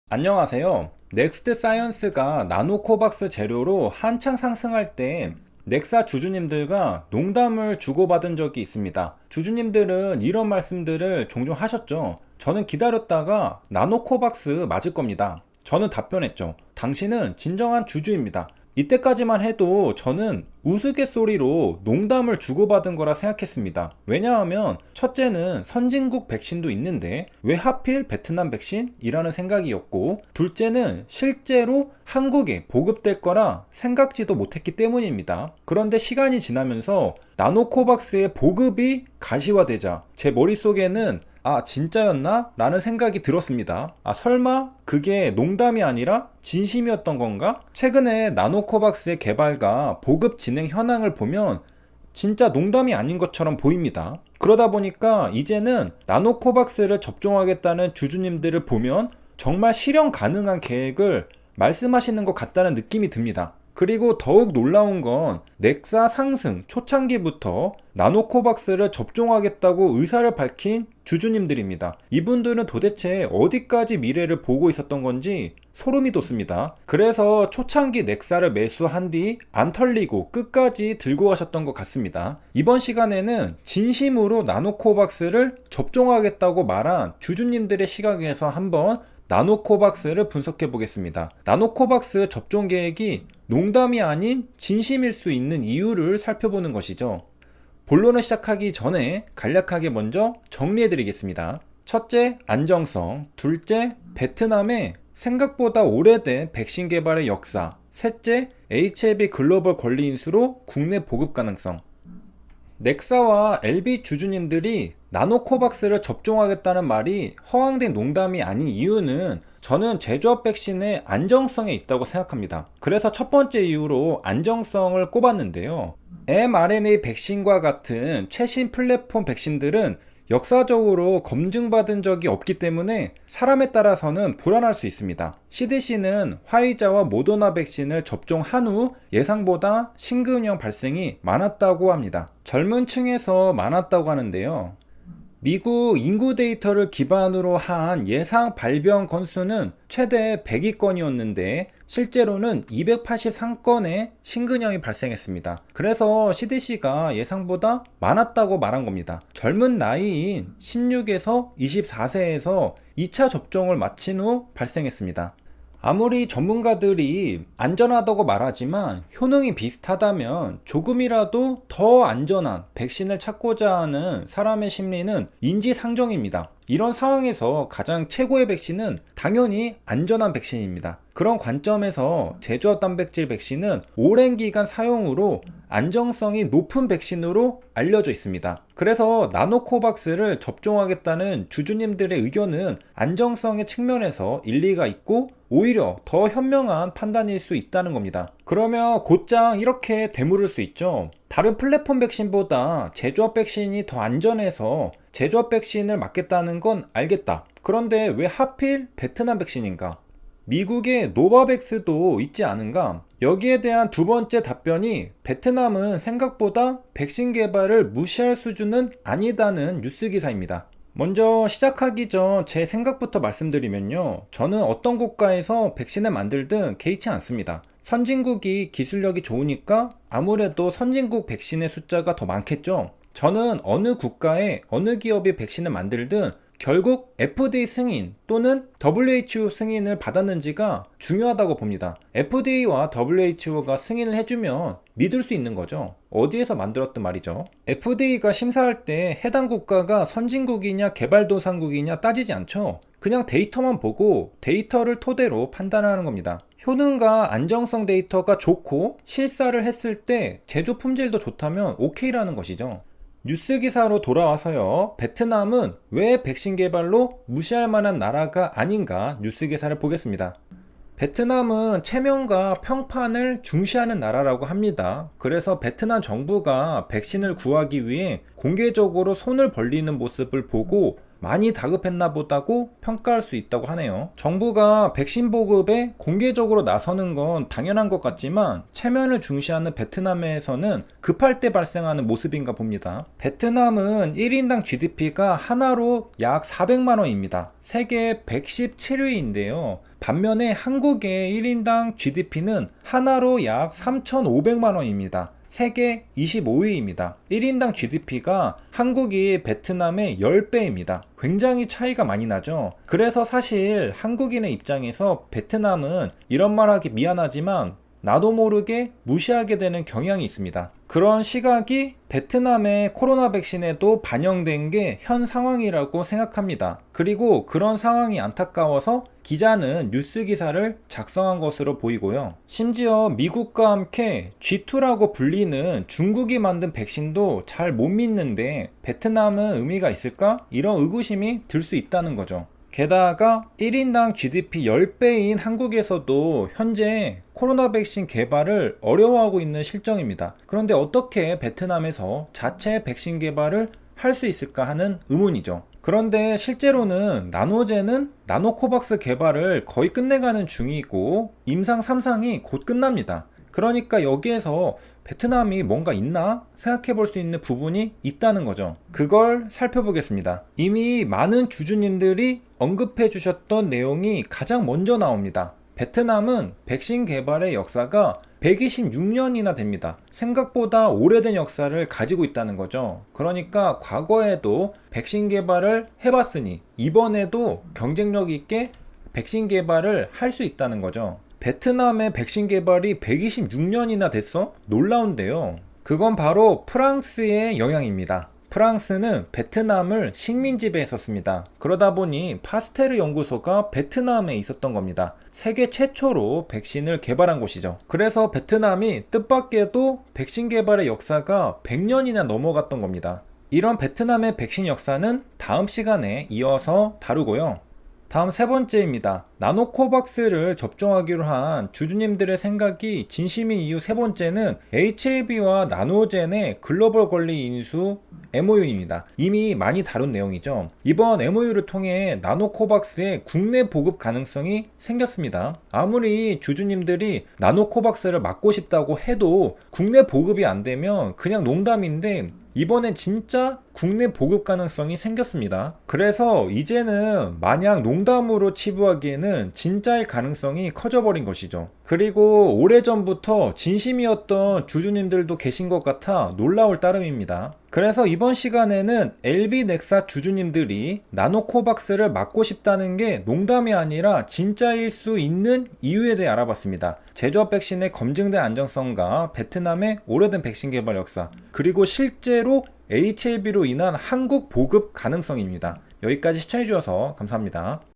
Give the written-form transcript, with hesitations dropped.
안녕하세요. 넥스트 사이언스가 나노코박스 재료로 한창 상승할 때 넥사 주주님들과 농담을 주고받은 적이 있습니다. 주주님들은 이런 말씀들을 종종 하셨죠. 저는 기다렸다가 나노코박스 맞을 겁니다. 저는 답변했죠. 당신은 진정한 주주입니다. 이때까지만 해도 저는 우스갯소리로 농담을 주고받은 거라 생각했습니다. 왜냐하면 첫째는 선진국 백신도 있는데 왜 하필 베트남 백신이라는 생각이었고, 둘째는 실제로 한국에 보급될 거라 생각지도 못했기 때문입니다. 그런데 시간이 지나면서 나노코박스의 보급이 가시화되자 제 머릿속에는 진짜였나? 라는 생각이 들었습니다. 설마 그게 농담이 아니라 진심이었던 건가? 최근에 나노코박스의 개발과 보급 진행 현황을 보면 진짜 농담이 아닌 것처럼 보입니다. 그러다 보니까 이제는 나노코박스를 접종하겠다는 주주님들을 보면 정말 실현 가능한 계획을 말씀하시는 것 같다는 느낌이 듭니다. 그리고 더욱 놀라운 건 넥사 상승 초창기부터 나노코박스를 접종하겠다고 의사를 밝힌 주주님들입니다. 이분들은 도대체 어디까지 미래를 보고 있었던 건지 소름이 돋습니다. 그래서 초창기 넥사를 매수한 뒤 안 털리고 끝까지 들고 가셨던 것 같습니다. 이번 시간에는 진심으로 나노코박스를 접종하겠다고 말한 주주님들의 시각에서 한번 나노코박스를 분석해 보겠습니다. 나노코박스 접종 계획이 농담이 아닌 진심일 수 있는 이유를 살펴보는 것이죠. 본론을 시작하기 전에 간략하게 먼저 정리해 드리겠습니다. 첫째, 안정성. 둘째, 베트남의 생각보다 오래된 백신 개발의 역사. 셋째, HIV 글로벌 권리 인수로 국내 보급 가능성. 넥사와 LB 주주님들이 나노코박스를 접종하겠다는 말이 허황된 농담이 아닌 이유는 저는 제조업 백신의 안정성에 있다고 생각합니다. 그래서 첫 번째 이유로 안정성을 꼽았는데요. mRNA 백신과 같은 최신 플랫폼 백신들은 역사적으로 검증받은 적이 없기 때문에 사람에 따라서는 불안할 수 있습니다. CDC는 화이자와 모더나 백신을 접종한 후 예상보다 심근염 발생이 많았다고 합니다. 젊은 층에서 많았다고 하는데요. 미국 인구 데이터를 기반으로 한 예상 발병 건수는 최대 102건이었는데 실제로는 283건의 심근염이 발생했습니다. 그래서 CDC가 예상보다 많았다고 말한 겁니다. 젊은 나이인 16에서 24세에서 2차 접종을 마친 후 발생했습니다. 아무리 전문가들이 안전하다고 말하지만 효능이 비슷하다면 조금이라도 더 안전한 백신을 찾고자 하는 사람의 심리는 인지상정입니다. 이런 상황에서 가장 최고의 백신은 당연히 안전한 백신입니다. 그런 관점에서 제조업 단백질 백신은 오랜 기간 사용으로 안정성이 높은 백신으로 알려져 있습니다. 그래서 나노코박스를 접종하겠다는 주주님들의 의견은 안정성의 측면에서 일리가 있고 오히려 더 현명한 판단일 수 있다는 겁니다. 그러면 곧장 이렇게 되물을 수 있죠. 다른 플랫폼 백신보다 제조업 백신이 더 안전해서 제조업 백신을 맞겠다는 건 알겠다. 그런데 왜 하필 베트남 백신인가? 미국의 노바백스도 있지 않은가? 여기에 대한 두 번째 답변이 베트남은 생각보다 백신 개발을 무시할 수준은 아니다는 뉴스 기사입니다. 먼저 시작하기 전 제 생각부터 말씀드리면요. 저는 어떤 국가에서 백신을 만들든 개의치 않습니다. 선진국이 기술력이 좋으니까 아무래도 선진국 백신의 숫자가 더 많겠죠. 저는 어느 국가에 어느 기업이 백신을 만들든 결국 FDA 승인 또는 WHO 승인을 받았는지가 중요하다고 봅니다. FDA와 WHO가 승인을 해주면 믿을 수 있는 거죠. 어디에서 만들었든 말이죠. FDA가 심사할 때 해당 국가가 선진국이냐 개발도상국이냐 따지지 않죠. 그냥 데이터만 보고 데이터를 토대로 판단하는 겁니다. 효능과 안정성 데이터가 좋고 실사를 했을 때 제조 품질도 좋다면 오케이라는 것이죠. 뉴스 기사로 돌아와서요. 베트남은 왜 백신 개발로 무시할 만한 나라가 아닌가 뉴스 기사를 보겠습니다. 베트남은 체면과 평판을 중시하는 나라라고 합니다. 그래서 베트남 정부가 백신을 구하기 위해 공개적으로 손을 벌리는 모습을 보고 많이 다급했나 보다고 평가할 수 있다고 하네요. 정부가 백신 보급에 공개적으로 나서는 건 당연한 것 같지만 체면을 중시하는 베트남에서는 급할 때 발생하는 모습인가 봅니다. 베트남은 1인당 GDP가 하나로 약 400만 원입니다. 세계 117위인데요. 반면에 한국의 1인당 GDP는 하나로 약 3,500만 원입니다. 세계 25위입니다. 1인당 GDP가 한국이 베트남의 10배입니다. 굉장히 차이가 많이 나죠. 그래서 사실 한국인의 입장에서 베트남은 이런 말하기 미안하지만 나도 모르게 무시하게 되는 경향이 있습니다. 그런 시각이 베트남의 코로나 백신에도 반영된 게 현 상황이라고 생각합니다. 그리고 그런 상황이 안타까워서 기자는 뉴스 기사를 작성한 것으로 보이고요. 심지어 미국과 함께 G2라고 불리는 중국이 만든 백신도 잘 못 믿는데 베트남은 의미가 있을까? 이런 의구심이 들 수 있다는 거죠. 게다가 1인당 GDP 10배인 한국에서도 현재 코로나 백신 개발을 어려워하고 있는 실정입니다. 그런데 어떻게 베트남에서 자체 백신 개발을 할 수 있을까 하는 의문이죠. 그런데 실제로는 나노젠은 나노코박스 개발을 거의 끝내가는 중이고 임상 3상이 곧 끝납니다. 그러니까 여기에서 베트남이 뭔가 있나 생각해 볼 수 있는 부분이 있다는 거죠. 그걸 살펴보겠습니다. 이미 많은 주주님들이 언급해 주셨던 내용이 가장 먼저 나옵니다. 베트남은 백신 개발의 역사가 126년이나 됩니다. 생각보다 오래된 역사를 가지고 있다는 거죠. 그러니까 과거에도 백신 개발을 해봤으니 이번에도 경쟁력 있게 백신 개발을 할 수 있다는 거죠. 베트남의 백신 개발이 126년이나 됐어? 놀라운데요. 그건 바로 프랑스의 영향입니다. 프랑스는 베트남을 식민지배 했었습니다. 그러다 보니 파스테르 연구소가 베트남에 있었던 겁니다. 세계 최초로 백신을 개발한 곳이죠. 그래서 베트남이 뜻밖에도 백신 개발의 역사가 100년이나 넘어갔던 겁니다. 이런 베트남의 백신 역사는 다음 시간에 이어서 다루고요. 다음 세 번째입니다. 나노코박스를 접종하기로 한 주주님들의 생각이 진심인 이유 세 번째는 HAB와 나노젠의 글로벌 권리 인수 MOU입니다. 이미 많이 다룬 내용이죠. 이번 MOU를 통해 나노코박스의 국내 보급 가능성이 생겼습니다. 아무리 주주님들이 나노코박스를 맞고 싶다고 해도 국내 보급이 안 되면 그냥 농담인데 이번엔 진짜 국내 보급 가능성이 생겼습니다. 그래서 이제는 마냥 농담으로 치부하기에는 진짜일 가능성이 커져버린 것이죠. 그리고 오래전부터 진심이었던 주주님들도 계신 것 같아 놀라울 따름입니다. 그래서 이번 시간에는 LB넥사 주주님들이 나노코박스를 맞고 싶다는 게 농담이 아니라 진짜일 수 있는 이유에 대해 알아봤습니다. 제조업 백신의 검증된 안정성과 베트남의 오래된 백신 개발 역사, 그리고 실제로 HAB로 인한 한국 보급 가능성입니다. 여기까지 시청해주셔서 감사합니다.